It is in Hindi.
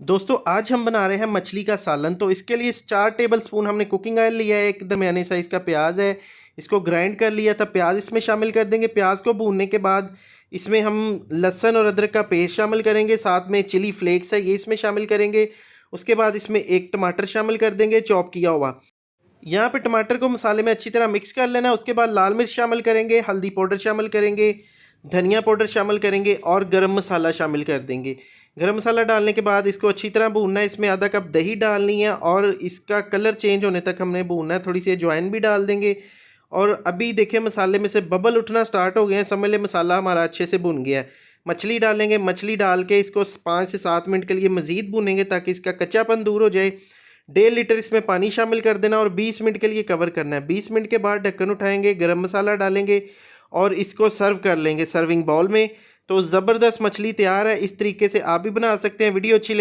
दोस्तों आज हम बना रहे हैं मछली का सालन। तो इसके लिए 4 टेबल स्पून हमने कुकिंग ऑयल लिया है। एक दरमियाने साइज़ का प्याज है, इसको ग्राइंड कर लिया था। प्याज इसमें शामिल कर देंगे। प्याज को भूनने के बाद इसमें हम लहसुन और अदरक का पेस्ट शामिल करेंगे, साथ में चिली फ्लेक्स है ये इसमें शामिल करेंगे। उसके बाद इसमें एक टमाटर शामिल कर देंगे चॉप किया हुआ। यहाँ पे टमाटर को मसाले में अच्छी तरह मिक्स कर लेना है। उसके बाद लाल मिर्च शामिल करेंगे, हल्दी पाउडर शामिल करेंगे, धनिया पाउडर शामिल करेंगे और गरम मसाला शामिल कर देंगे। गरम मसाला डालने के बाद इसको अच्छी तरह भूनना है। इसमें आधा कप दही डालनी है और इसका कलर चेंज होने तक हमने भूनना है। थोड़ी सी अजवाइन भी डाल देंगे। और अभी देखिए मसाले में से बबल उठना स्टार्ट हो गए हैं, समझ लें मसाला हमारा अच्छे से भुन गया है। मछली डालेंगे। मछली डाल के इसको 5 से 7 मिनट के लिए मज़ीद भूनेंगे ताकि इसका कच्चापन दूर हो जाए। 1.5 लीटर इसमें पानी शामिल कर देना और 20 मिनट के लिए कवर करना है। 20 मिनट के बाद ढक्कन उठाएंगे, गरम मसाला डालेंगे और इसको सर्व कर लेंगे सर्विंग बाउल में। तो ज़बरदस्त मछली तैयार है। इस तरीके से आप भी बना सकते हैं। वीडियो अच्छी